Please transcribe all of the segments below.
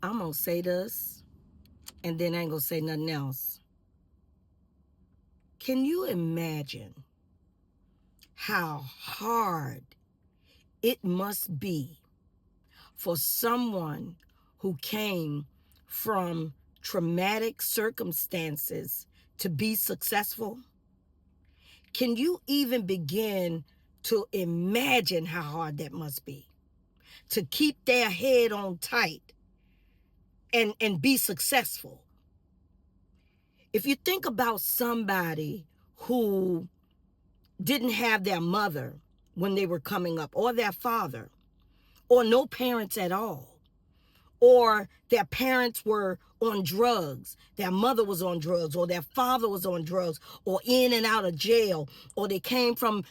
I'm going to say this, and then I ain't going to say nothing else. Can you imagine how hard it must be for someone who came from traumatic circumstances to be successful? Can you even begin to imagine how hard that must be? To keep their head on tight and be successful. If you think about somebody who didn't have their mother when they were coming up, or their father, or no parents at all, or their parents were on drugs, their mother was on drugs, or their father was on drugs, or in and out of jail, or they came from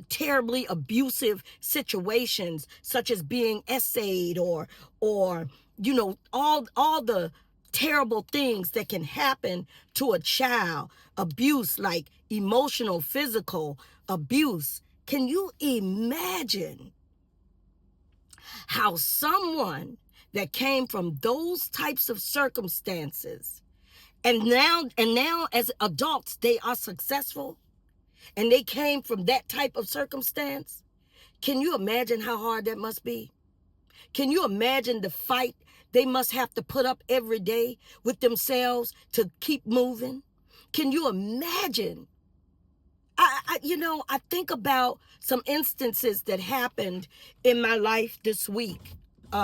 terribly abusive situations, such as being essayed, or all the terrible things that can happen to a child, abuse like emotional, physical abuse. Can you imagine how someone that came from those types of circumstances and now as adults they are successful and they came from that type of circumstance? Can you imagine how hard that must be? Can you imagine the fight they must have to put up every day with themselves to keep moving? Can you imagine? I think about some instances that happened in my life this week,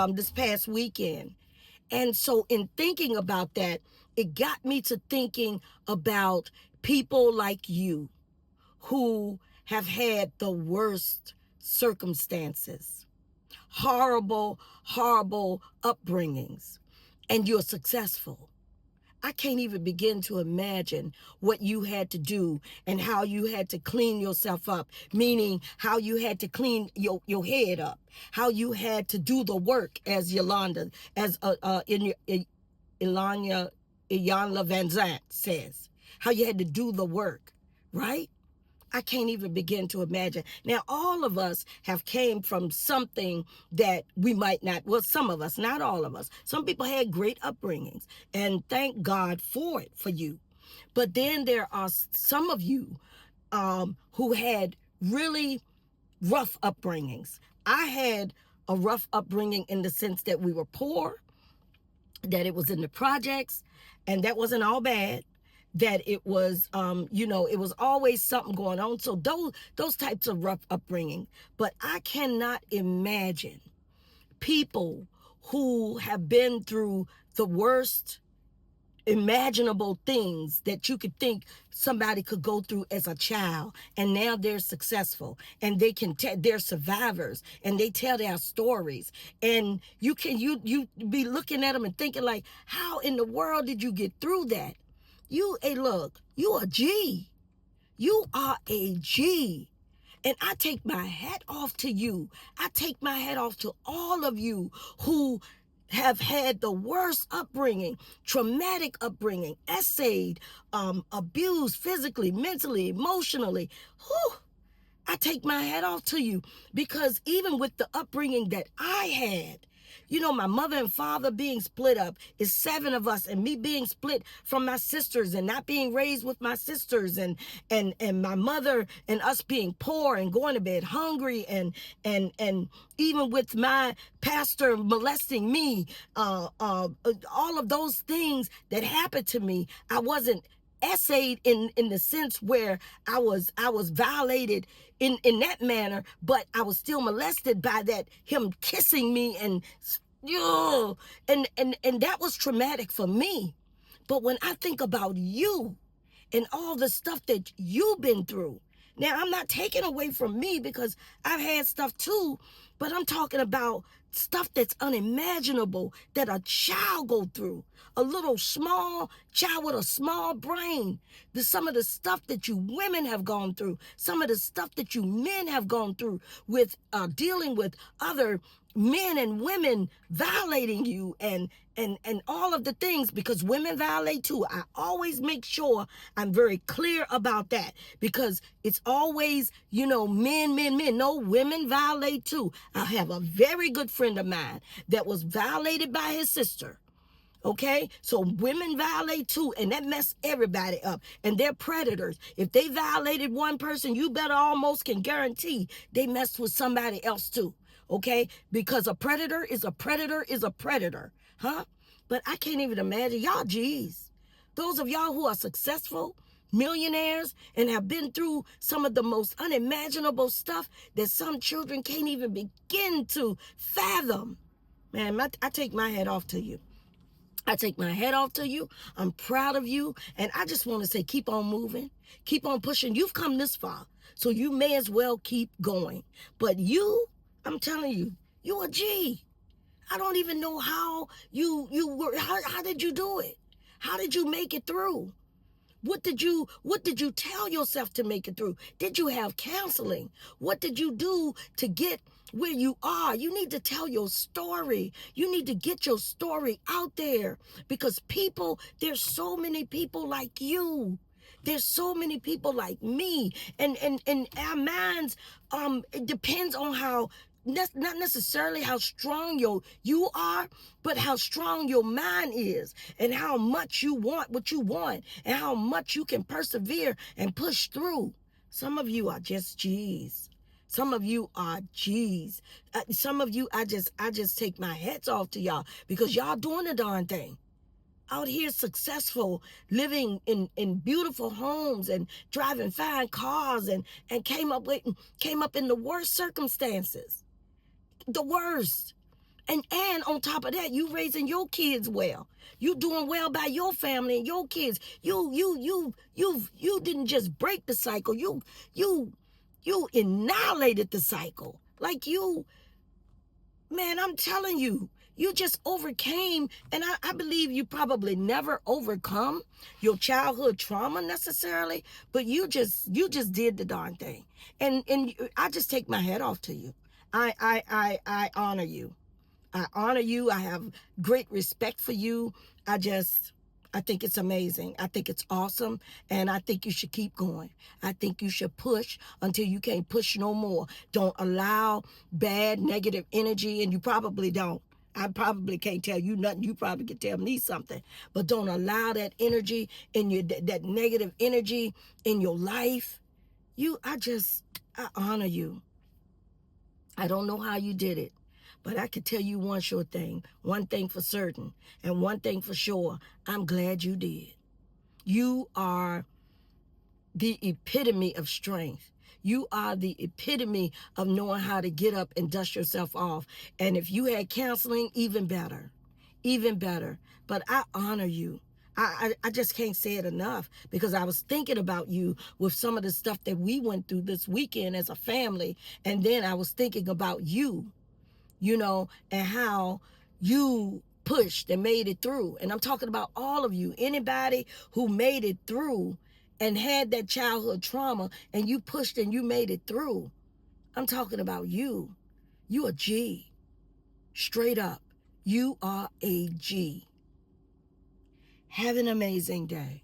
this past weekend. And so in thinking about that, it got me to thinking about people like you who have had the worst circumstances, horrible, horrible upbringings, and you're successful. I can't even begin to imagine what you had to do and how you had to clean yourself up, meaning how you had to clean your head up, how you had to do the work, as Yolanda, as Ilana Van Zant says, how you had to do the work, right? I can't even begin to imagine. Now, all of us have came from something that we might not, well, some of us, not all of us. Some people had great upbringings, and thank God for it, for you. But then there are some of you who had really rough upbringings. I had a rough upbringing in the sense that we were poor, that it was in the projects, and that wasn't all bad. That it was, it was always something going on. So those types of rough upbringing. But I cannot imagine people who have been through the worst imaginable things that you could think somebody could go through as a child, and now they're successful and they're survivors and they tell their stories, and you be looking at them and thinking like, how in the world did you get through that? Look, you a G. You are a G. And I take my hat off to you. I take my hat off to all of you who have had the worst upbringing, traumatic upbringing, essayed, abused physically, mentally, emotionally. Whew, I take my hat off to you, because even with the upbringing that I had, my mother and father being split up, is 7 of us, and me being split from my sisters and not being raised with my sisters, and my mother and us being poor and going to bed hungry, and even with my pastor molesting me, all of those things that happened to me, I wasn't essayed in the sense where I was violated in that manner, but I was still molested by that, him kissing me, and that was traumatic for me. But when I think about you and all the stuff that you've been through, now I'm not taking away from me, because I've had stuff too, but I'm talking about stuff that's unimaginable that a child go through. A little small child with a small brain. Some of the stuff that you women have gone through, some of the stuff that you men have gone through with dealing with other men and women violating you, and all of the things, because women violate too. I always make sure I'm very clear about that, because it's always, men. No, women violate too. I have a very good friend of mine that was violated by his sister. Okay, so women violate too, and that mess everybody up. And they're predators. If they violated one person, you better almost can guarantee they messed with somebody else too. Okay, because a predator is a predator is a predator, huh? But I can't even imagine y'all. Geez, those of y'all who are successful, millionaires, and have been through some of the most unimaginable stuff that some children can't even begin to fathom. Man, I take my hat off to you. I take my hat off to you. I'm proud of you. And I just want to say, keep on moving. Keep on pushing. You've come this far. So you may as well keep going. But you, I'm telling you, you a G. I don't even know how you were. How did you do it? How did you make it through? What did you tell yourself to make it through? Did you have counseling? What did you do to get where you are? You need to tell your story. You need to get your story out there because there's so many people like you. There's so many people like me. And our minds, it depends on how, not necessarily how strong you are, but how strong your mind is and how much you want what you want and how much you can persevere and push through. Some of you are just G's. Some of you are G's. Some of you, I just take my hats off to y'all because y'all doing the darn thing. Out here successful, living in beautiful homes and driving fine cars and came up in the worst circumstances. The worst. And on top of that, you raising your kids well. You doing well by your family and your kids. You didn't just break the cycle. You annihilated the cycle. Like man, I'm telling you, you just overcame, and I believe you probably never overcome your childhood trauma necessarily, but you just did the darn thing. And I just take my hat off to you. I honor you. I honor you. I have great respect for you. I think it's amazing. I think it's awesome. And I think you should keep going. I think you should push until you can't push no more. Don't allow bad, negative energy, and you probably don't. I probably can't tell you nothing. You probably can tell me something. But don't allow that energy in that negative energy in your life. I honor you. I don't know how you did it. But I can tell you one thing for certain, and one thing for sure, I'm glad you did. You are the epitome of strength. You are the epitome of knowing how to get up and dust yourself off. And if you had counseling, even better, even better. But I honor you. I just can't say it enough because I was thinking about you with some of the stuff that we went through this weekend as a family. And then I was thinking about you, and how you pushed and made it through. And I'm talking about all of you, anybody who made it through and had that childhood trauma and you pushed and you made it through. I'm talking about you. You a G. Straight up. You are a G. Have an amazing day.